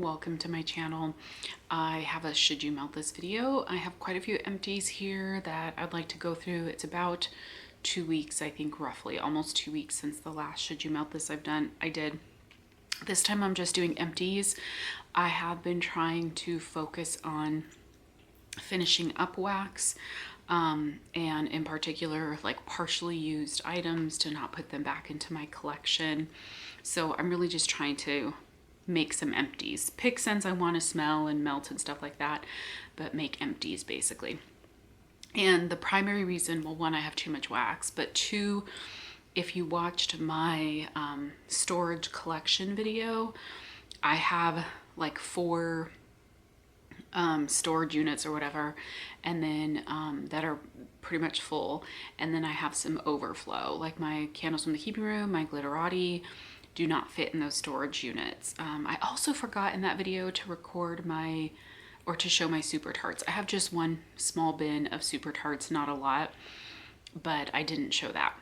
welcome to my channel. I have a should you melt this video. I have quite a few empties here that I'd like to go through. It's about 2 weeks, I think, roughly almost 2 weeks since the last should you melt this I did. This time I'm just doing empties. I have been trying to focus on finishing up wax, and in particular like partially used items, to not put them back into my collection. So I'm really just trying to make some empties, pick scents I want to smell and melt and stuff like that, but make empties basically. And the primary reason, well, one, I have too much wax, but two, if you watched my storage collection video, I have like 4 storage units or whatever, and then that are pretty much full, and then I have some overflow, like my candles from the keeping room, my glitterati do not fit in those storage units. I also forgot in that video to record to show my super tarts. I have just one small bin of super tarts, not a lot, but I didn't show that.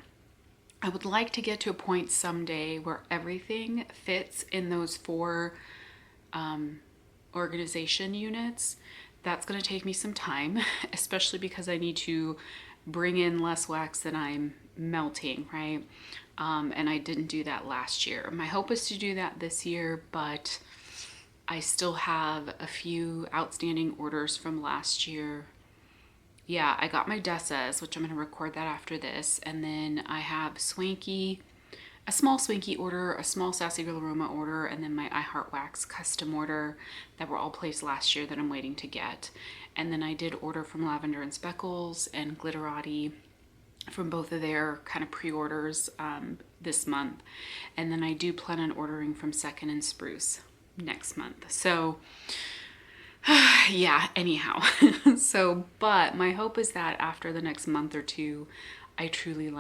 I would like to get to a point someday where everything fits in those 4 organization units. That's going to take me some time, especially because I need to bring in less wax than I'm melting, right? And I didn't do that last year. My hope is to do that this year, but I still have a few outstanding orders from last year. Yeah, I got my Desas, which I'm going to record that after this, and then I have Swanky, a small Swanky order, a small Sassy Girl Aroma order, and then my iHeart Wax custom order that were all placed last year that I'm waiting to get. And then I did order from Lavender and Speckles and Glitterati from both of their kind of pre-orders this month. And then I do plan on ordering from Second and Spruce next month. So yeah, anyhow. But my hope is that after the next month or two, I truly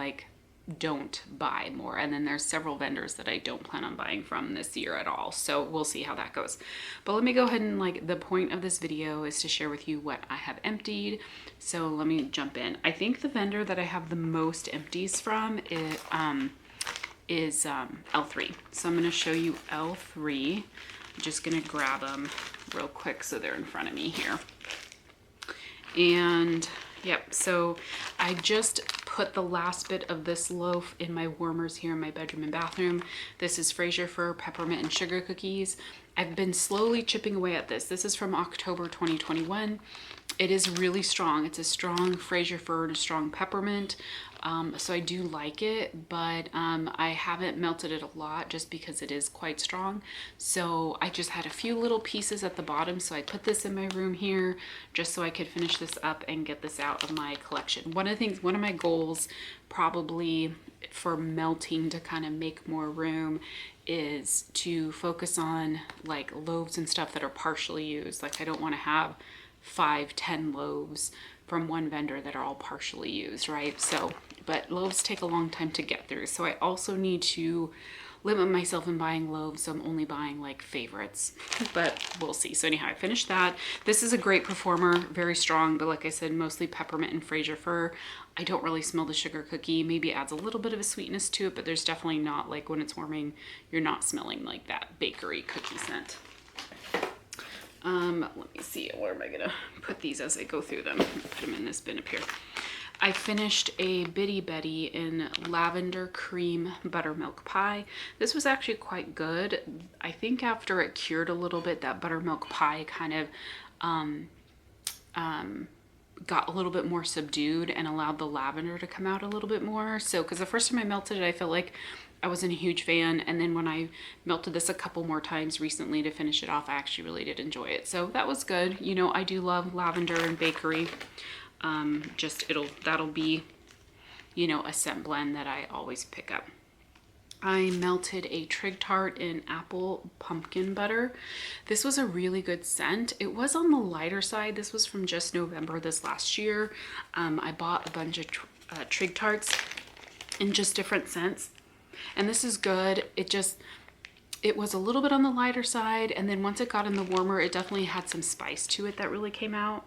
don't buy more, and then there's several vendors that I don't plan on buying from this year at all, so we'll see how that goes. But let me go ahead and the point of this video is to share with you what I have emptied, so let me jump in. I think the vendor that I have the most empties from is L3, so I'm going to show you L3. I'm just going to grab them real quick so they're in front of me here. And yep, so I just put the last bit of this loaf in my warmers here in my bedroom and bathroom. This is Fraser Fir Peppermint and Sugar Cookies. I've been slowly chipping away at this. This is from October 2021. It is really strong. It's a strong Fraser Fir and a strong peppermint. So I do like it, but I haven't melted it a lot just because it is quite strong. So I just had a few little pieces at the bottom. So I put this in my room here just so I could finish this up and get this out of my collection. One of my goals probably for melting to kind of make more room is to focus on loaves and stuff that are partially used. I don't want to have 5-10 loaves from one vendor that are all partially used, right? So, but loaves take a long time to get through. So I also need to limit myself in buying loaves. So I'm only buying favorites, but we'll see. So anyhow, I finished that. This is a great performer, very strong, but like I said, mostly peppermint and Fraser Fir. I don't really smell the sugar cookie. Maybe it adds a little bit of a sweetness to it, but there's definitely not when it's warming, you're not smelling that bakery cookie scent. Let me see, where am I gonna put these as I go through them? Put them in this bin up here. I finished a Bitty Betty in Lavender Cream Buttermilk Pie. This was actually quite good. I think after it cured a little bit, that buttermilk pie kind of got a little bit more subdued and allowed the lavender to come out a little bit more. So, because the first time I melted it, I felt like I wasn't a huge fan, and then when I melted this a couple more times recently to finish it off, I actually really did enjoy it. So that was good. You know, I do love lavender and bakery. That'll be, a scent blend that I always pick up. I melted a Trig Tart in Apple Pumpkin Butter. This was a really good scent. It was on the lighter side. This was from just November this last year. I bought a bunch of Trig Tarts in just different scents. And this is good. It was a little bit on the lighter side, and then once it got in the warmer, it definitely had some spice to it that really came out.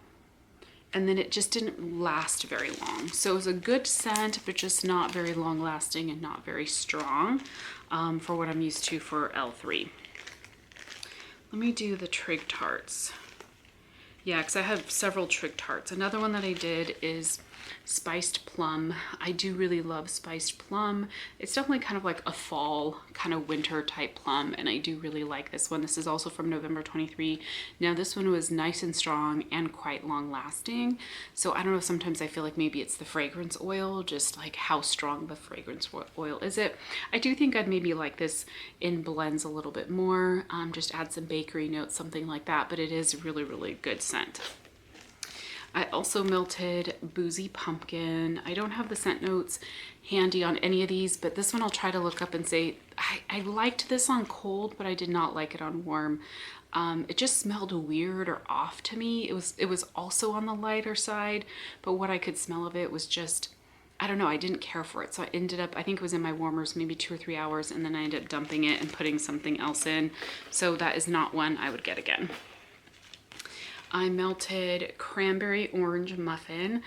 And then it just didn't last very long. So it was a good scent, but just not very long lasting and not very strong for what I'm used to for L3. Let me do the trig tarts. Yeah, because I have several trig tarts. Another one that I did is spiced plum. I do really love spiced plum. It's definitely kind of like a fall, kind of winter type plum, and I do really like this one. This is also from November 23. Now this one was nice and strong and quite long lasting. So I don't know, sometimes I feel like maybe it's the fragrance oil, just like how strong the fragrance oil is it. I do think I'd maybe like this in blends a little bit more, just add some bakery notes, something like that, but it is really, really good scent. I also melted Boozy Pumpkin. I don't have the scent notes handy on any of these, but this one I'll try to look up and say, I liked this on cold, but I did not like it on warm. It just smelled weird or off to me. It was also on the lighter side, but what I could smell of it was just, I don't know, I didn't care for it. So I ended up, I think it was in my warmers maybe 2 or 3 hours, and then I ended up dumping it and putting something else in. So that is not one I would get again. I melted cranberry orange muffin.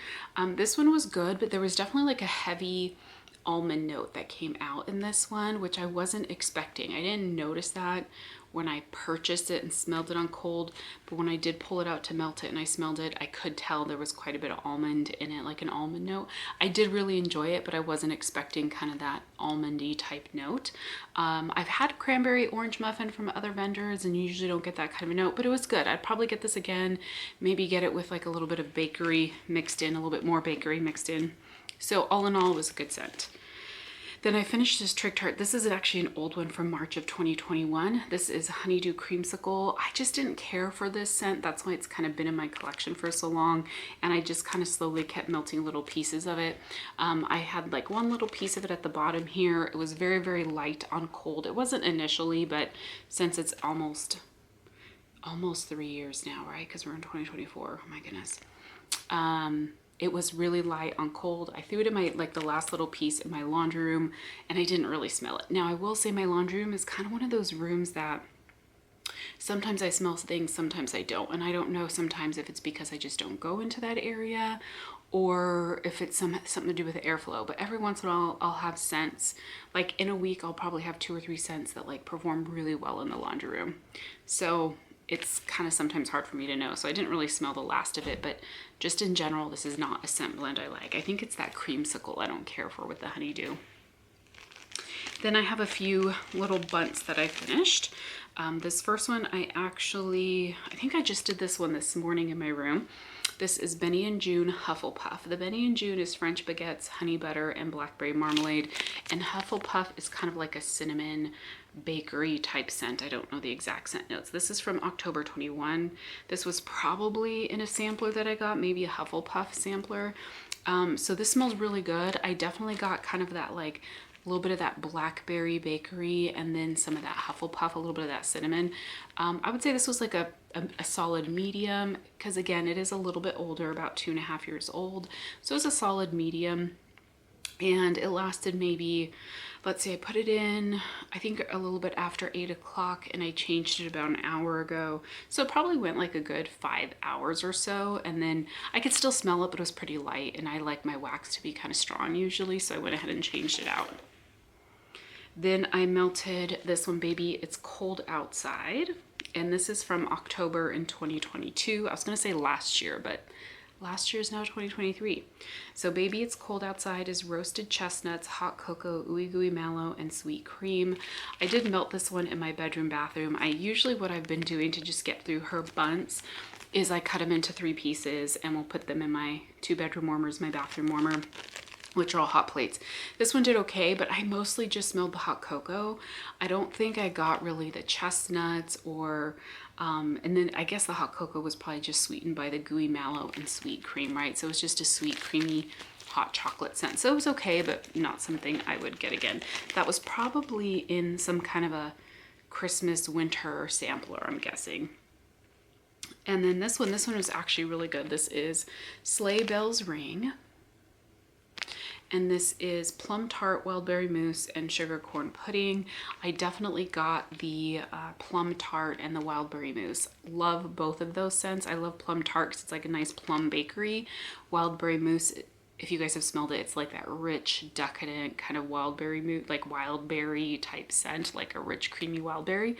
This one was good, but there was definitely like a heavy almond note that came out in this one, which I wasn't expecting. I didn't notice that when I purchased it and smelled it on cold, but when I did pull it out to melt it and I smelled it, I could tell there was quite a bit of almond in it, like an almond note. I did really enjoy it, but I wasn't expecting kind of that almondy type note. I've had cranberry orange muffin from other vendors and you usually don't get that kind of a note, but it was good. I'd probably get this again, maybe get it with like a little bit of bakery mixed in, a little bit more bakery mixed in. So all in all, it was a good scent. Then I finished this trig tart. This is actually an old one from March of 2021. This is Honeydew Creamsicle. I just didn't care for this scent. That's why it's kind of been in my collection for so long. And I just kind of slowly kept melting little pieces of it. I had like one little piece of it at the bottom here. It was very, very light on cold. It wasn't initially, but since it's almost 3 years now, right? Because we're in 2024. Oh my goodness. It was really light on cold. I threw it in my, like the last little piece in my laundry room, and I didn't really smell it. Now I will say my laundry room is kind of one of those rooms that sometimes I smell things, sometimes I don't. And I don't know sometimes if it's because I just don't go into that area or if it's something to do with the airflow. But every once in a while I'll have scents. Like in a week, I'll probably have 2 or 3 scents that like perform really well in the laundry room. So it's kind of sometimes hard for me to know. So I didn't really smell the last of it, but just in general, this is not a scent blend I like. I think it's that creamsicle I don't care for with the honeydew. Then I have a few little bunts that I finished. This first one, I think I just did this one this morning in my room. This is Benny and June Hufflepuff. The Benny and June is French baguettes, honey butter, and blackberry marmalade. And Hufflepuff is kind of like a cinnamon bakery type scent. I don't know the exact scent notes. This is from October 21. This was probably in a sampler that I got, maybe a Hufflepuff sampler. So this smells really good. I definitely got kind of that like a little bit of that blackberry bakery and then some of that Hufflepuff, a little bit of that cinnamon. I would say this was like a solid medium because again, it is a little bit older, about 2.5 years old. So it's a solid medium and it lasted maybe, let's say I put it in, I think a little bit after 8 o'clock and I changed it about an hour ago. So it probably went like a good 5 hours or so. And then I could still smell it, but it was pretty light and I like my wax to be kind of strong usually. So I went ahead and changed it out. Then I melted this one, Baby It's Cold Outside. And this is from October in 2022. I was gonna say last year, but last year is now 2023. So Baby It's Cold Outside is roasted chestnuts, hot cocoa, ooey gooey mallow, and sweet cream. I did melt this one in my bedroom bathroom. What I've been doing to just get through her bunts is I cut them into 3 pieces and we'll put them in my 2-bedroom warmers, my bathroom warmer, which are all hot plates. This one did okay, but I mostly just smelled the hot cocoa. I don't think I got really the chestnuts or, and then I guess the hot cocoa was probably just sweetened by the gooey mallow and sweet cream, right? So it was just a sweet, creamy, hot chocolate scent. So it was okay, but not something I would get again. That was probably in some kind of a Christmas winter sampler, I'm guessing. And then this one was actually really good. This is Sleigh Bells Ring. And this is plum tart, wild berry mousse, and sugar corn pudding. I definitely got the plum tart and the wild berry mousse. Love both of those scents. I love plum tart because it's like a nice plum bakery. Wild berry mousse if you guys have smelled it, it's like that rich, decadent kind of wildberry mood, like wildberry type scent, like a rich, creamy wildberry.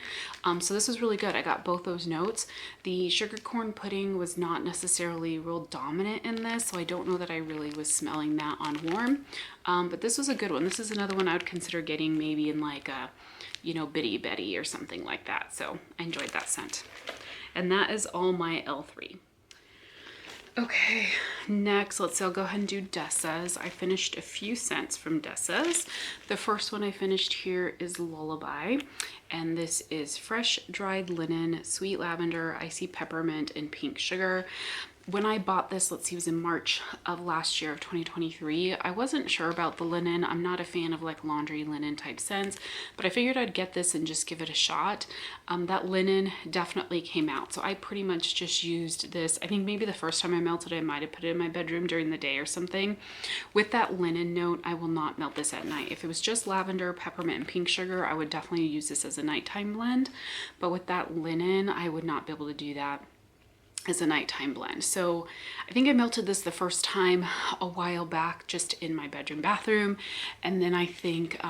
So this was really good. I got both those notes. The sugar corn pudding was not necessarily real dominant in this, so I don't know that I really was smelling that on warm. But this was a good one. This is another one I would consider getting maybe in like a, you know, Bitty Betty or something like that. So I enjoyed that scent. And that is all my L3. Okay, next, I'll go ahead and do Desas. I finished a few scents from Desas. The first one I finished here is Lullaby, and this is fresh dried linen, sweet lavender, icy peppermint, and pink sugar. When I bought this, let's see, it was in March of last year of 2023. I wasn't sure about the linen. I'm not a fan of like laundry linen type scents, but I figured I'd get this and just give it a shot. That linen definitely came out. So I pretty much just used this. I think maybe the first time I melted it, I might have put it in my bedroom during the day or something. With that linen note, I will not melt this at night. If it was just lavender, peppermint, and pink sugar, I would definitely use this as a nighttime blend. But with that linen, I would not be able to do that as a nighttime blend. So I think I melted this the first time a while back just in my bedroom bathroom, and then I think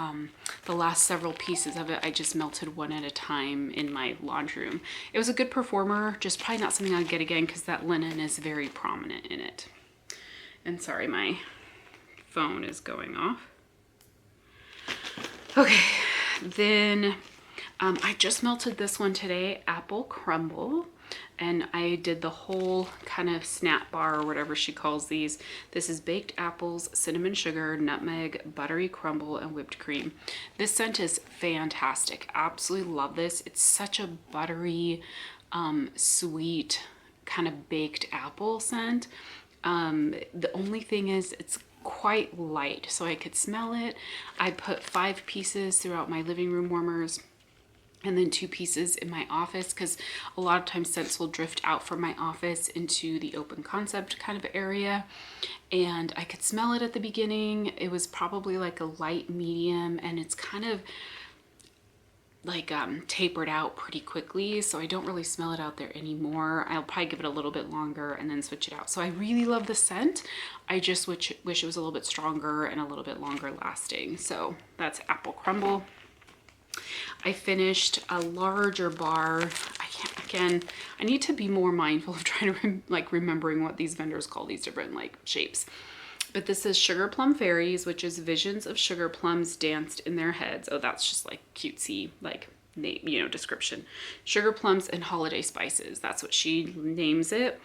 the last several pieces of it I just melted one at a time in my laundry room. It was a good performer, just probably not something I'd get again because that linen is very prominent in it. And sorry, my phone is going off. Okay, then I just melted this one today, Apple Crumble. And I did the whole kind of snap bar or whatever she calls these. This is baked apples, cinnamon sugar, nutmeg, buttery crumble, and whipped cream. This scent is fantastic. Absolutely love this. It's such a buttery, sweet, kind of baked apple scent. The only thing is it's quite light, so I could smell it. I put 5 pieces throughout my living room warmers, and then 2 pieces in my office, because a lot of times scents will drift out from my office into the open concept kind of area. And I could smell it at the beginning. It was probably like a light medium, and it's kind of like tapered out pretty quickly, so I don't really smell it out there anymore. I'll probably give it a little bit longer and then switch it out. So I really love the scent. I just wish it was a little bit stronger and a little bit longer lasting. So that's Apple Crumble. I finished a larger bar. I need to be more mindful of trying to remembering what these vendors call these different like shapes. But this is Sugar Plum Fairies, which is visions of sugar plums danced in their heads. Oh, that's just like cutesy, like name, you know, description. Sugar plums and holiday spices. That's what she names it.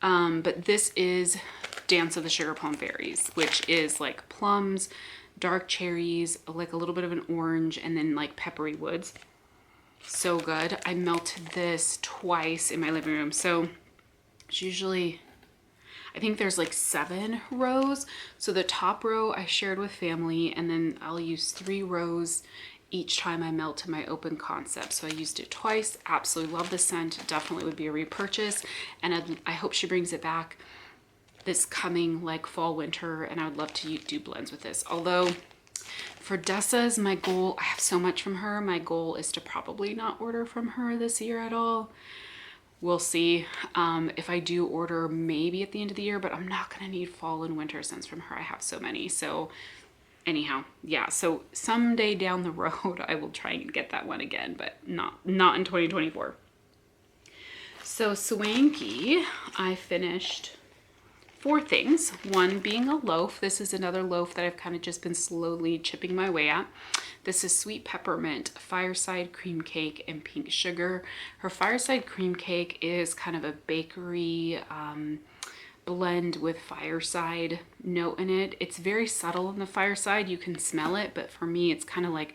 But this is Dance of the Sugar Plum Fairies, which is like plums, dark cherries, like a little bit of an orange, and then like peppery woods. So good. I melted this twice in my living room. So it's usually, I think there's like 7 rows. So the top row I shared with family, and then I'll use 3 rows each time I melt to my open concept. So I used it twice. Absolutely love the scent. Definitely would be a repurchase. And I hope she brings it back this coming like fall, winter, and I would love to do blends with this. Although for Desas, my goal, I have so much from her. My goal is to probably not order from her this year at all. We'll see. If I do order, maybe at the end of the year, but I'm not gonna need fall and winter scents from her. I have so many. So anyhow, yeah, so someday down the road I will try and get that one again, but not in 2024. So Swanky, I finished 4 things. One being a loaf. This is another loaf that I've kind of just been slowly chipping my way at. This is sweet peppermint, fireside cream cake, and pink sugar. Her fireside cream cake is kind of a bakery blend with fireside note in it. It's very subtle in the fireside. You can smell it, but for me, it's kind of like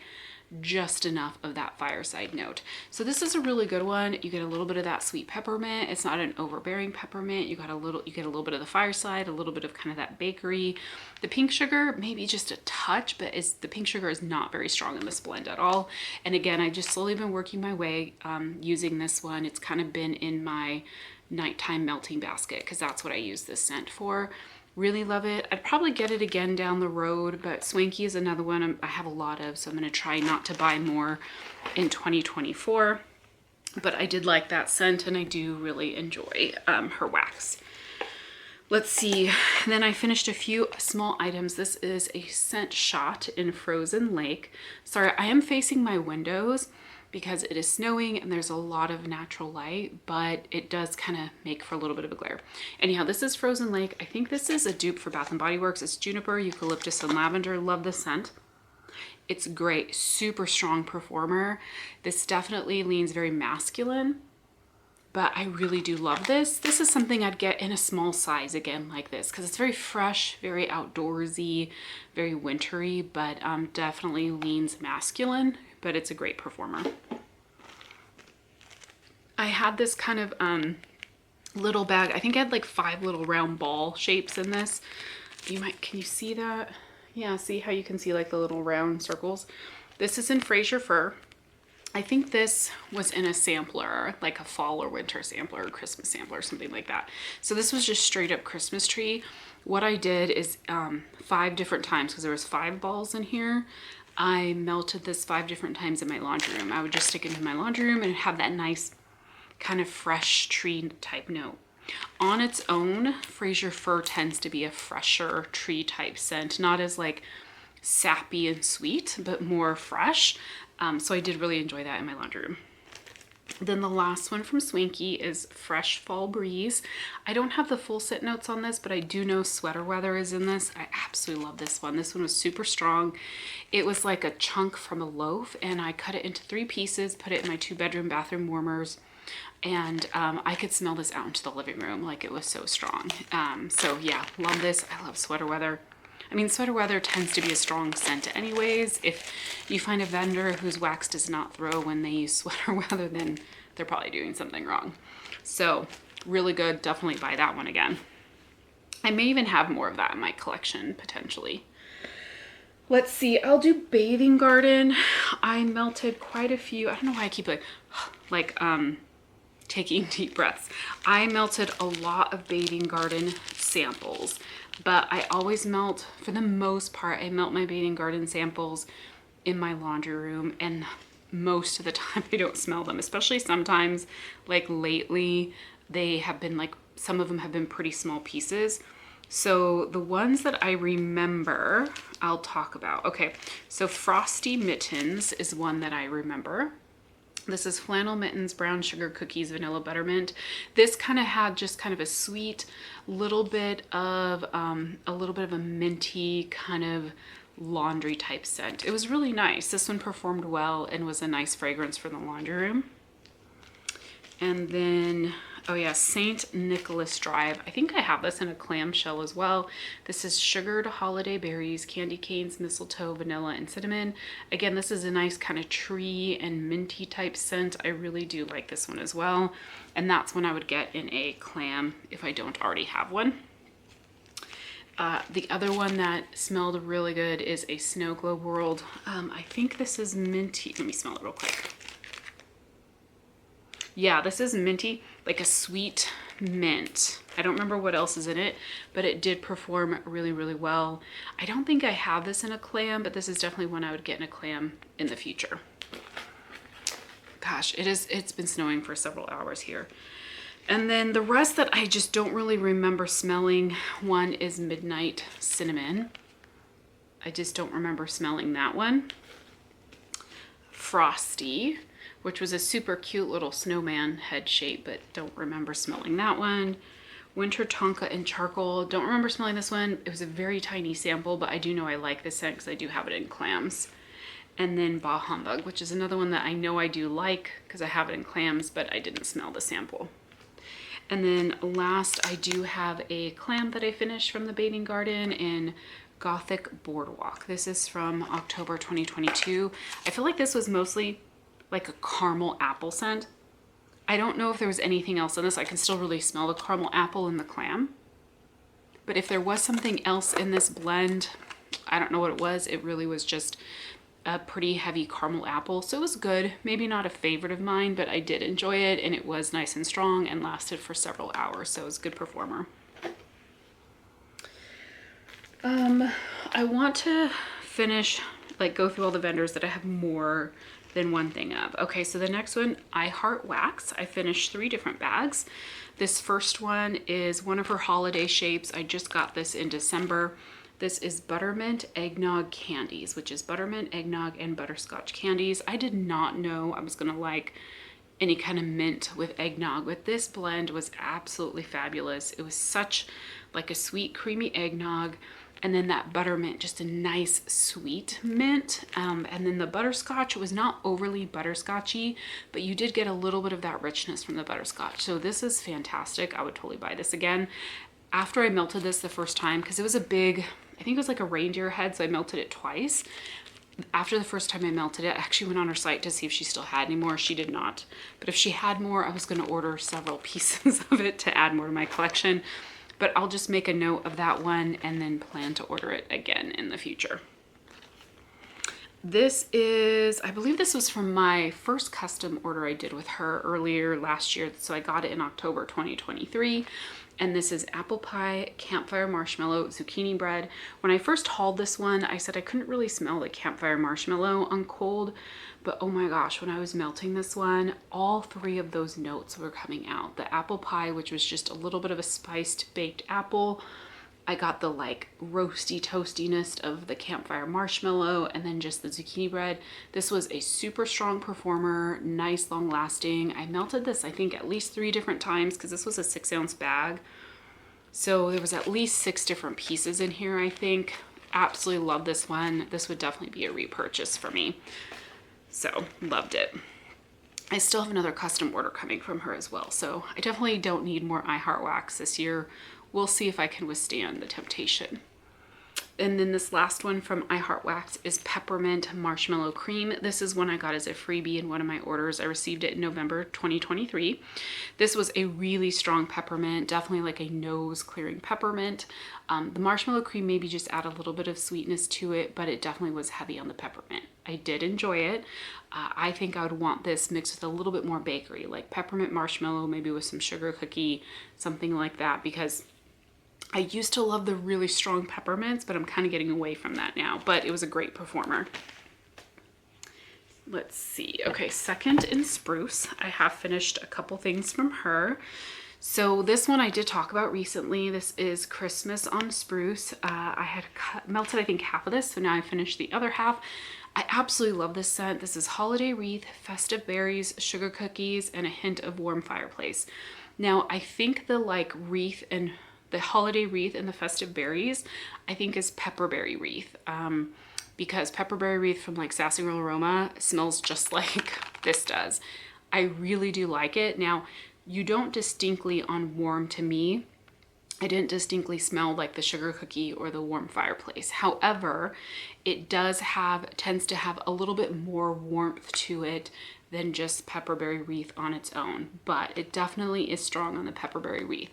just enough of that fireside note. So this is a really good one. You get a little bit of that sweet peppermint. It's not an overbearing peppermint. You get a little bit of the fireside, a little bit of kind of that bakery. The pink sugar, maybe just a touch, but the pink sugar is not very strong in this blend at all. And again, I just slowly been working my way using this one. It's kind of been in my nighttime melting basket because that's what I use this scent for. Really love it. I'd probably get it again down the road, but Swanky is another one I have a lot of, so I'm going to try not to buy more in 2024. But I did like that scent, and I do really enjoy her wax. Let's see. Then I finished a few small items. This is a scent shot in Frozen Lake. Sorry, I am facing my windows because it is snowing and there's a lot of natural light, but it does kind of make for a little bit of a glare. Anyhow, this is Frozen Lake. I think this is a dupe for Bath & Body Works. It's juniper, eucalyptus, and lavender. Love the scent. It's great, super strong performer. This definitely leans very masculine, but I really do love this. This is something I'd get in a small size again like this because it's very fresh, very outdoorsy, very wintry, but definitely leans masculine, but it's a great performer. I had this kind of little bag. I think I had like 5 little round ball shapes in this. Can you see that? Yeah, see how you can see like the little round circles? This is in Fraser Fir. I think this was in a sampler, like a fall or winter sampler or Christmas sampler or something like that. So this was just straight up Christmas tree. What I did is 5 different times, because there was 5 balls in here, I melted this 5 different times in my laundry room. I would just stick it into my laundry room and have that nice kind of fresh tree type note. On its own, Fraser Fir tends to be a fresher tree type scent, not as like sappy and sweet, but more fresh. So I did really enjoy that in my laundry room. Then the last one from Swanky is Fresh Fall Breeze. I don't have the full scent notes on this, but I do know Sweater Weather is in this. I absolutely love this one. This one was super strong. It was like a chunk from a loaf, and I cut it into 3 pieces, put it in my 2-bedroom bathroom warmers, and I could smell this out into the living room. Like, it was so strong. So yeah, love this. I love Sweater Weather. I mean, Sweater Weather tends to be a strong scent anyways. If you find a vendor whose wax does not throw when they use Sweater Weather, then they're probably doing something wrong. So really good. Definitely buy that one again. I may even have more of that in my collection potentially. Let's see. I'll do Bathing Garden. I melted quite a few. I don't know why I keep like taking deep breaths. I melted a lot of Bathing Garden samples. But I always melt, for the most part, I melt my Bathing Garden samples in my laundry room, and most of the time I don't smell them, especially sometimes, like lately, they have been like, some of them have been pretty small pieces. So the ones that I remember, I'll talk about. Okay, so Frosty Mittens is one that I remember. This is Flannel Mittens, Brown Sugar Cookies, Vanilla Buttermint. This kind of had just kind of a sweet, little bit of a minty kind of laundry type scent. It was really nice. This one performed well and was a nice fragrance for the laundry room. And then, oh yeah, St. Nicholas Drive. I think I have this in a clamshell as well. This is sugared holiday berries, candy canes, mistletoe, vanilla, and cinnamon. Again, this is a nice kind of tree and minty type scent. I really do like this one as well. And that's one I would get in a clam if I don't already have one. The other one that smelled really good is a Snow Globe World. I think this is minty. Let me smell it real quick. Yeah, this is minty, like a sweet mint. I don't remember what else is in it, but it did perform really, really well. I don't think I have this in a clam, but this is definitely one I would get in a clam in the future. Gosh, it's been snowing for several hours here. And then the rest that I just don't really remember smelling, one is Midnight Cinnamon. I just don't remember smelling that one. Frosty, which was a super cute little snowman head shape, but don't remember smelling that one. Winter Tonka and Charcoal. Don't remember smelling this one. It was a very tiny sample, but I do know I like this scent because I do have it in clams. And then Bah Humbug, which is another one that I know I do like because I have it in clams, but I didn't smell the sample. And then last, I do have a clam that I finished from the Bathing Garden in Gothic Boardwalk. This is from October 2022. I feel like this was mostly like a caramel apple scent. I don't know if there was anything else in this. I can still really smell the caramel apple in the clam. But if there was something else in this blend, I don't know what it was. It really was just a pretty heavy caramel apple. So it was good. Maybe not a favorite of mine, but I did enjoy it, and it was nice and strong and lasted for several hours. So it was a good performer. I want to finish, like go through all the vendors that I have more than one thing of. Okay, so the next one, iHeart Wax. I finished 3 different bags. This first one is one of her holiday shapes. I just got this in December. This is Buttermint Eggnog Candies, which is buttermint, eggnog, and butterscotch candies. I did not know I was gonna like any kind of mint with eggnog, but this blend was absolutely fabulous. It was such like a sweet, creamy eggnog, and then that buttermint, just a nice sweet mint. And then the butterscotch was not overly butterscotchy, but you did get a little bit of that richness from the butterscotch. So this is fantastic. I would totally buy this again. After I melted this the first time, because it was a big, I think it was like a reindeer head, so I melted it twice. After the first time I melted it, I actually went on her site to see if she still had any more. She did not. But if she had more, I was going to order several pieces of it to add more to my collection. But I'll just make a note of that one and then plan to order it again in the future. This is, I believe this was from my first custom order I did with her earlier last year. So I got it in October 2023. And this is apple pie, campfire marshmallow, zucchini bread. When I first hauled this one, I said I couldn't really smell the campfire marshmallow on cold, but oh my gosh, when I was melting this one, all 3 of those notes were coming out. The apple pie, which was just a little bit of a spiced baked apple. I got the like roasty toastiness of the campfire marshmallow, and then just the zucchini bread. This was a super strong performer, nice, long lasting. I melted this, I think, at least 3 different times because this was a 6-ounce bag. So there was at least 6 different pieces in here, I think. Absolutely love this one. This would definitely be a repurchase for me. So loved it. I still have another custom order coming from her as well. So I definitely don't need more iHeart Wax this year. We'll see if I can withstand the temptation. And then this last one from iHeart Wax is Peppermint Marshmallow Cream. This is one I got as a freebie in one of my orders. I received it in November 2023. This was a really strong peppermint, definitely like a nose clearing peppermint. The marshmallow cream maybe just add a little bit of sweetness to it, but it definitely was heavy on the peppermint. I did enjoy it. I think I would want this mixed with a little bit more bakery, like peppermint marshmallow, maybe with some sugar cookie, something like that, because I used to love the really strong peppermints, but I'm kind of getting away from that now, but it was a great performer. Let's see. Okay, second in Spruce, I have finished a couple things from her. So this one I did talk about recently. This is Christmas on Spruce. I had melted, I think, half of this, so now I finished the other half. I absolutely love this scent. This is holiday wreath, festive berries, sugar cookies, and a hint of warm fireplace. Now, I think the like wreath and the holiday wreath and the festive berries, I think is pepperberry wreath, because pepperberry wreath from like Sassy Girl Aroma smells just like this does. I really do like it. Now, you don't distinctly on warm, to me, I didn't distinctly smell like the sugar cookie or the warm fireplace. However, it tends to have a little bit more warmth to it than just pepperberry wreath on its own, but it definitely is strong on the pepperberry wreath.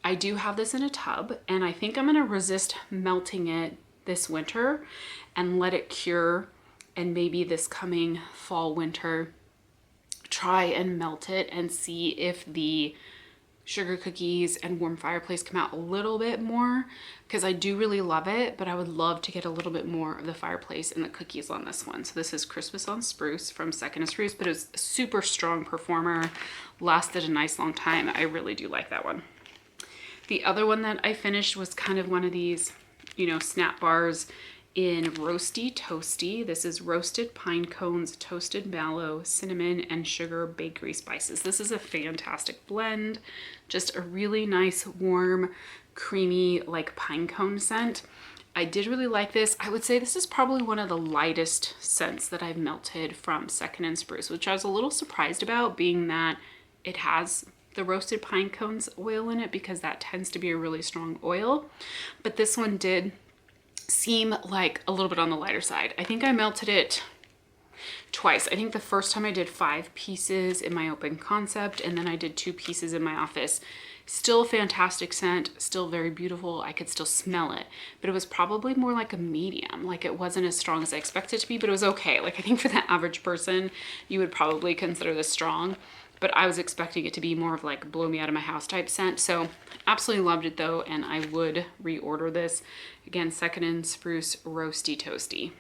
I do have this in a tub, and I think I'm gonna resist melting it this winter and let it cure, and maybe this coming fall, winter, try and melt it and see if the sugar cookies and warm fireplace come out a little bit more, because I do really love it, but I would love to get a little bit more of the fireplace and the cookies on this one. So this is Christmas on Spruce from Second and Spruce, but it was a super strong performer, lasted a nice long time. I really do like that one. The other one that I finished was kind of one of these, you know, snap bars in Roasty Toasty. This is roasted pine cones, toasted mallow, cinnamon, and sugar bakery spices. This is a fantastic blend. Just a really nice, warm, creamy, like pine cone scent. I did really like this. I would say this is probably one of the lightest scents that I've melted from Second and Spruce, which I was a little surprised about, being that it has the roasted pine cones oil in it, because that tends to be a really strong oil. But this one did seem like a little bit on the lighter side. I think I melted it twice. I think the first time I did 5 pieces in my open concept, and then I did 2 pieces in my office. Still a fantastic scent, still very beautiful. I could still smell it, but it was probably more like a medium. Like, it wasn't as strong as I expected it to be, but it was okay. Like, I think for the average person, you would probably consider this strong, but I was expecting it to be more of like blow me out of my house type scent. So absolutely loved it though, and I would reorder this. Again, Second and Spruce Roasty Toasty.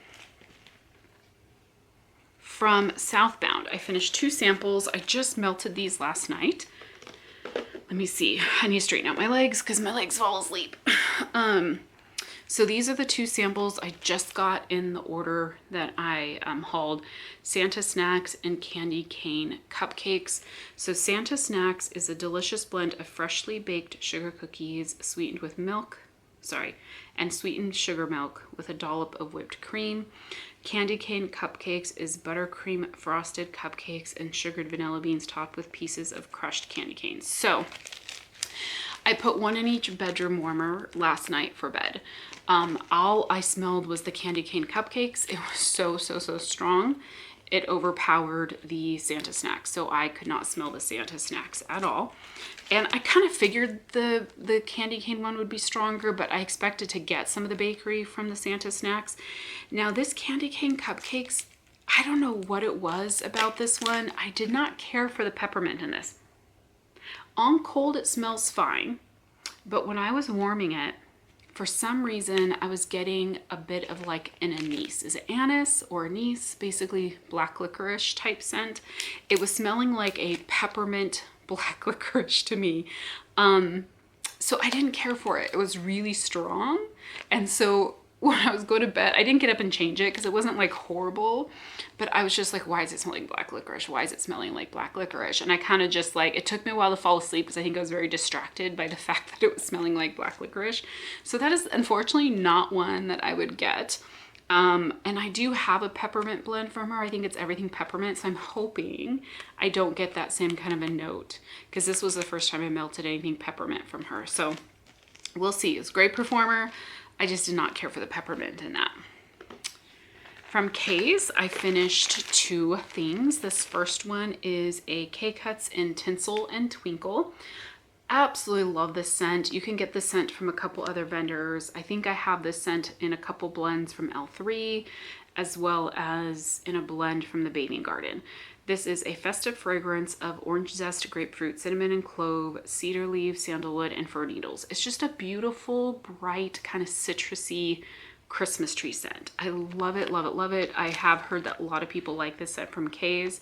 from Southbound. I finished 2 samples. I just melted these last night. Let me see. I need to straighten out my legs because my legs fall asleep. So these are the 2 samples I just got in the order that I hauled. Santa Snacks and Candy Cane Cupcakes. So Santa Snacks is a delicious blend of freshly baked sugar cookies sweetened with milk, and sweetened sugar milk with a dollop of whipped cream. Candy Cane Cupcakes is buttercream frosted cupcakes and sugared vanilla beans topped with pieces of crushed candy canes. So I put 1 in each bedroom warmer last night for bed. All I smelled was the candy cane cupcakes. It was so strong. It overpowered the Santa Snacks, so I could not smell the Santa Snacks at all. And I kind of figured the candy cane one would be stronger, but I expected to get some of the bakery from the Santa Snacks. Now this candy cane cupcakes, I don't know what it was about this one. I did not care for the peppermint in this. On cold, it smells fine, but when I was warming it, for some reason, I was getting a bit of like an anise. Is it anise or anise? Basically black licorice type scent. It was smelling like a peppermint black licorice to me. So I didn't care for it. It was really strong. And so when I was going to bed, I didn't get up and change it because it wasn't like horrible, but I was just like, why is it smelling black licorice? Why is it smelling like black licorice? And I kind of just like, it took me a while to fall asleep because I think I was very distracted by the fact that it was smelling like black licorice. So that is unfortunately not one that I would get. And I do have a peppermint blend from her. I think it's everything peppermint. So I'm hoping I don't get that same kind of a note because this was the first time I melted anything peppermint from her. So we'll see. It's a great performer. I just did not care for the peppermint in that. From K's, I finished 2 things. This first one is a K-Cuts in Tinsel and Twinkle. Absolutely love this scent. You can get this scent from a couple other vendors. I think I have this scent in a couple blends from L3, as well as in a blend from the Bathing Garden. This is a festive fragrance of orange zest, grapefruit, cinnamon and clove, cedar leaves, sandalwood, and fir needles. It's just a beautiful, bright, kind of citrusy Christmas tree scent. I love it, love it, love it. I have heard that a lot of people like this scent from K's.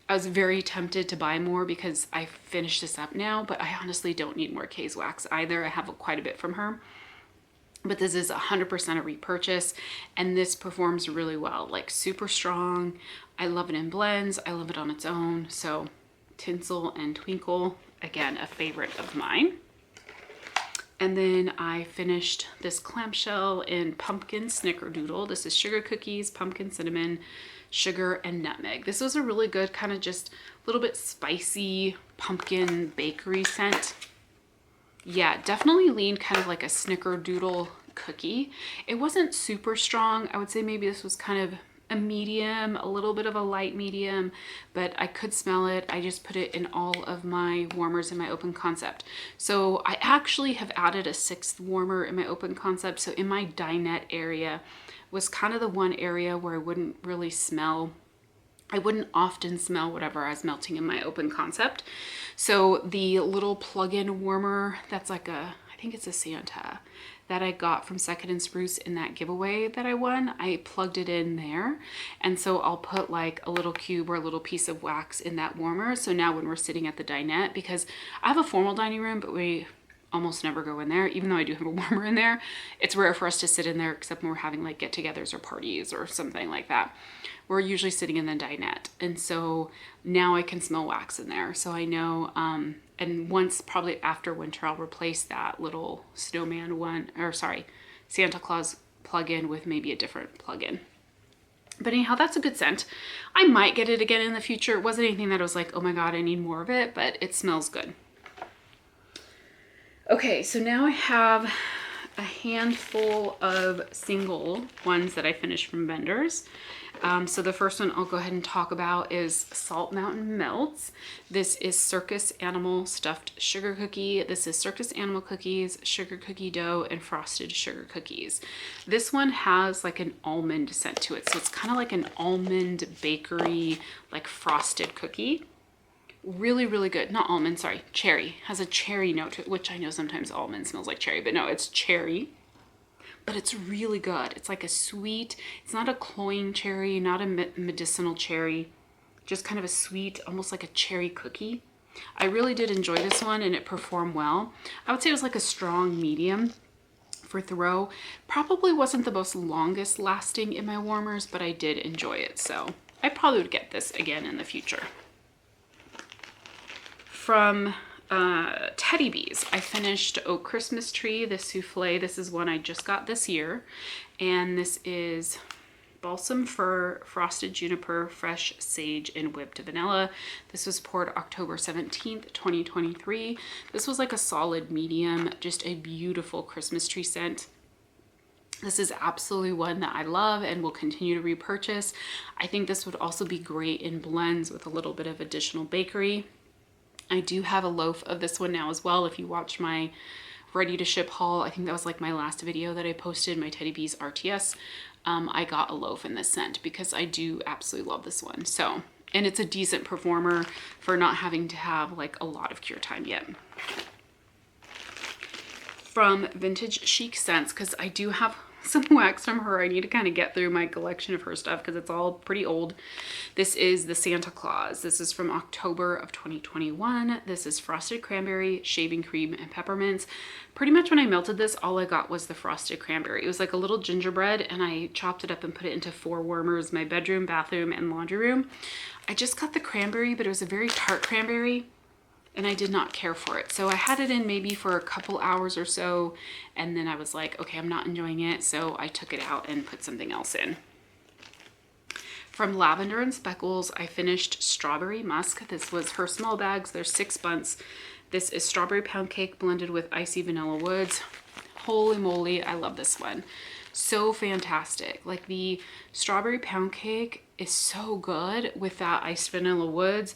I was very tempted to buy more because I finished this up now, but I honestly don't need more K's wax either. I have quite a bit from her. But this is 100% a repurchase, and this performs really well, like super strong. I love it in blends. I love it on its own. So Tinsel and Twinkle, again, a favorite of mine. And then I finished this clamshell in Pumpkin Snickerdoodle. This is sugar cookies, pumpkin cinnamon, sugar, and nutmeg. This was a really good kind of just a little bit spicy pumpkin bakery scent. Yeah, definitely leaned kind of like a snickerdoodle cookie. It wasn't super strong. I would say maybe this was kind of a medium, a little bit of a light medium, but I could smell it. I just put it in all of my warmers in my open concept. So I actually have added a 6th warmer in my open concept. So in my dinette area was kind of the one area where I wouldn't really smell. I wouldn't often smell whatever I was melting in my open concept. So the little plug-in warmer, that's like I think it's a Santa, that I got from Second and Spruce in that giveaway that I won, I plugged it in there. And so I'll put like a little cube or a little piece of wax in that warmer. So now when we're sitting at the dinette, because I have a formal dining room, but we almost never go in there, even though I do have a warmer in there. It's rare for us to sit in there except when we're having like get-togethers or parties or something like that. We're usually sitting in the dinette. And so now I can smell wax in there. So I know, and once probably after winter, I'll replace that little snowman one, or sorry, Santa Claus plug-in with maybe a different plug-in. But anyhow, that's a good scent. I might get it again in the future. It wasn't anything that I was like, oh my God, I need more of it, but it smells good. Okay, so now I have a handful of single ones that I finished from vendors. So the first one I'll go ahead and talk about is Salt Mountain Melts. This is Circus Animal Stuffed Sugar Cookie. This is Circus Animal Cookies, Sugar Cookie Dough, and Frosted Sugar Cookies. This one has like an almond scent to it. So it's kind of like an almond bakery, like frosted cookie. Really, really good. Not almond, sorry, cherry. Has a cherry note to it, which I know sometimes almond smells like cherry, but no, it's cherry. but it's really good. It's like a sweet, it's not a cloying cherry, not a medicinal cherry, just kind of a sweet, almost like a cherry cookie. I really did enjoy this one and it performed well. I would say it was like a strong medium for throw. Probably wasn't the most longest lasting in my warmers, but I did enjoy it. So I probably would get this again in the future. From Teddy Bees, I finished Oh Christmas Tree, the souffle. This is one I just got this year. And this is balsam fir, frosted juniper, fresh sage, and whipped vanilla. This was poured October 17th, 2023. This was like a solid medium, just a beautiful Christmas tree scent. This is absolutely one that I love and will continue to repurchase. I think this would also be great in blends with a little bit of additional bakery. I do have a loaf of this one now as well. If you watch my ready to ship haul, I think that was like my last video that I posted, my Teddy Bees RTS. I got a loaf in this scent because I do absolutely love this one. So, and it's a decent performer for not having to have like a lot of cure time yet. From Vintage Chic Scents, because I do have some wax from her. I need to kind of get through my collection of her stuff because it's all pretty old. This is the Santa Claus. This is from October of 2021. This is frosted cranberry, shaving cream, and peppermints. Pretty much when I melted this, all I got was the frosted cranberry. It was like a little gingerbread, and I chopped it up and put it into 4 warmers, my bedroom, bathroom, and laundry room. I just got the cranberry, but it was a very tart cranberry, and I did not care for it. So I had it in maybe for a couple hours or so, and then I was like, okay, I'm not enjoying it. So I took it out and put something else in. From Lavender and Speckles, I finished Strawberry Musk. This was her small bags. There's 6 bunts. This is strawberry pound cake blended with icy vanilla woods. Holy moly, I love this one. So fantastic. Like the strawberry pound cake is so good with that iced vanilla woods.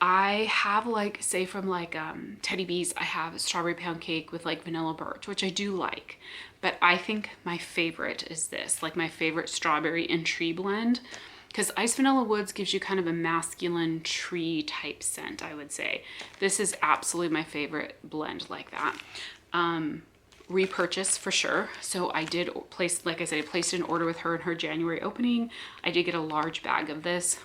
I have like, say from like Teddy Bees, I have a strawberry pound cake with like vanilla birch, which I do like. But I think my favorite is this, like my favorite strawberry and tree blend. Because iced vanilla woods gives you kind of a masculine tree type scent, I would say. This is absolutely my favorite blend like that. Repurchase for sure. So I did place, like I said, I placed an order with her in her January opening. I did get a large bag of this.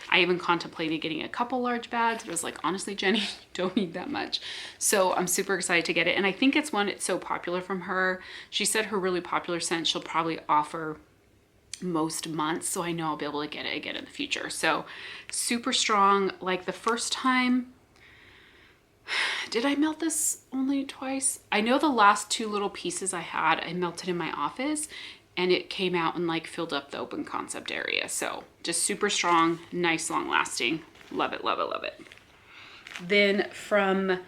I even contemplated getting a couple large bags, but I was like, honestly, Jenny, you don't need that much. So I'm super excited to get it. And I think it's one, it's so popular from her. She said her really popular scent she'll probably offer most months. So I know I'll be able to get it again in the future. So super strong. Like the first time, did I melt this only twice? I know the last 2 little pieces I had, I melted in my office. And it came out and like filled up the open concept area. So just super strong, nice, long lasting. Love it, love it, love it. Then from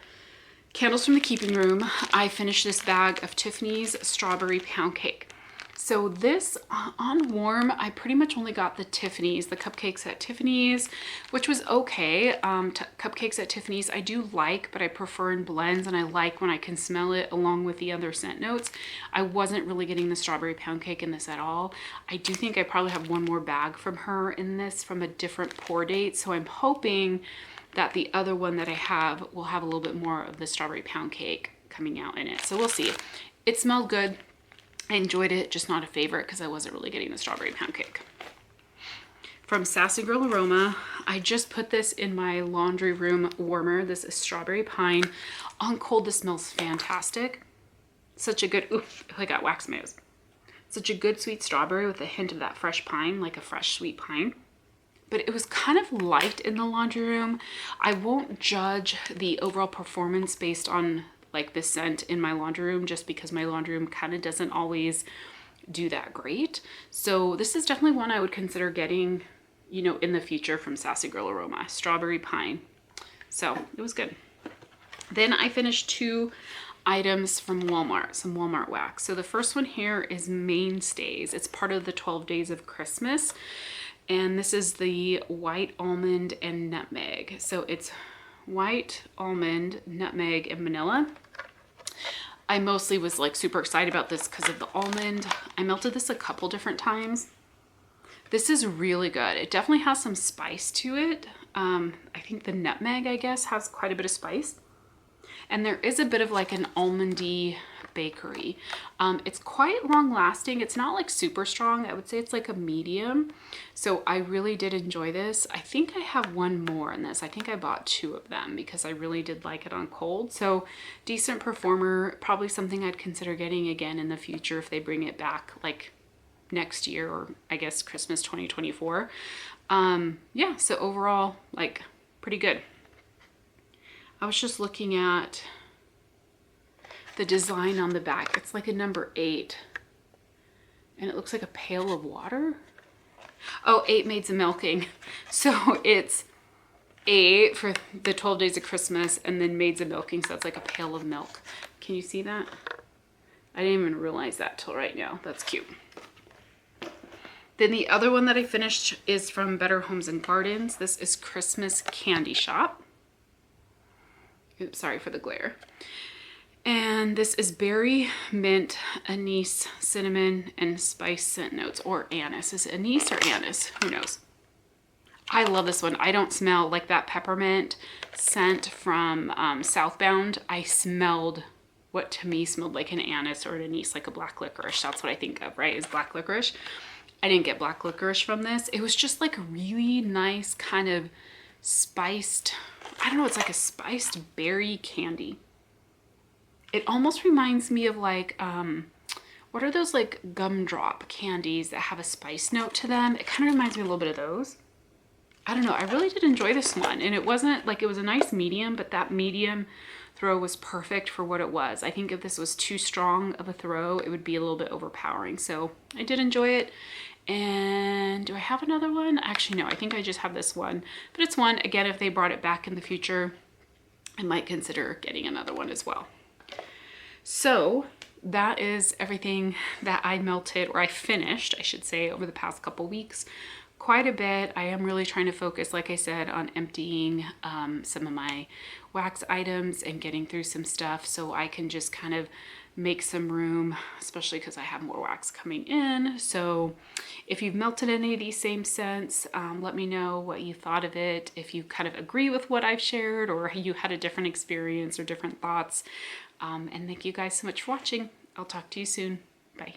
Candles from the Keeping Room, I finished this bag of Tiffany's Strawberry Pound Cake. So this on warm, I pretty much only got the Tiffany's, the cupcakes at Tiffany's, which was okay. Cupcakes at Tiffany's I do like, but I prefer in blends, and I like when I can smell it along with the other scent notes. I wasn't really getting the strawberry pound cake in this at all. I do think I probably have one more bag from her in this from a different pour date. So I'm hoping that the other one that I have will have a little bit more of the strawberry pound cake coming out in it. So we'll see. It smelled good. I enjoyed it, just not a favorite because I wasn't really getting the strawberry pound cake. From Sassy Girl Aroma, I just put this in my laundry room warmer. This is Strawberry Pine. On cold, this smells fantastic. Such a good, oof, I got wax mayos. Such a good sweet strawberry with a hint of that fresh pine, like a fresh sweet pine. But it was kind of light in the laundry room. I won't judge the overall performance based on like this scent in my laundry room, just because my laundry room kind of doesn't always do that great. So this is definitely one I would consider getting, you know, in the future from Sassy Girl Aroma, Strawberry Pine. So it was good. Then I finished 2 items from Walmart, some Walmart wax. So the first one here is Mainstays. It's part of the 12 Days of Christmas. And this is the white almond and nutmeg. So it's white almond, nutmeg, and vanilla. I mostly was like super excited about this because of the almond. I melted this a couple different times. This is really good. It definitely has some spice to it. I think the nutmeg, I guess, has quite a bit of spice. And there is a bit of like an almondy Bakery. It's quite long lasting. It's not like super strong. I would say it's like a medium. So I really did enjoy this. I think I have one more in this. I think I bought 2 of them because I really did like it on cold. So decent performer, probably something I'd consider getting again in the future if they bring it back like next year, or I guess Christmas 2024. Yeah, so overall, like, pretty good. I was just looking at the design on the back. It's like a number 8, and it looks like a pail of water. Oh, 8 maids of milking. So it's 8 for the 12 days of Christmas, and then maids of milking, so that's like a pail of milk. Can you see that? I didn't even realize that till right now. That's cute. Then the other one that I finished is from Better Homes and Gardens. This is Christmas Candy Shop. Oops, sorry for the glare. And this is berry, mint, anise, cinnamon, and spice scent notes, or anise. Is it anise or anise? Who knows? I love this one. I don't smell like that peppermint scent from Southbound. I smelled what to me smelled like an anise or an anise, like a black licorice. That's what I think of, right? Is black licorice. I didn't get black licorice from this. It was just like a really nice kind of spiced, I don't know, it's like a spiced berry candy. It almost reminds me of like, what are those like gumdrop candies that have a spice note to them? It kind of reminds me a little bit of those. I don't know, I really did enjoy this one. And it wasn't like, it was a nice medium, but that medium throw was perfect for what it was. I think if this was too strong of a throw, it would be a little bit overpowering. So I did enjoy it. And do I have another one? Actually, no, I think I just have this one. But it's one, again, if they brought it back in the future, I might consider getting another one as well. So that is everything that I melted, or I finished, I should say, over the past couple weeks. Quite a bit. I am really trying to focus, like I said, on emptying some of my wax items and getting through some stuff so I can just kind of make some room, especially because I have more wax coming in. So if you've melted any of these same scents, let me know what you thought of it. If you kind of agree with what I've shared, or you had a different experience or different thoughts. And thank you guys so much for watching. I'll talk to you soon. Bye.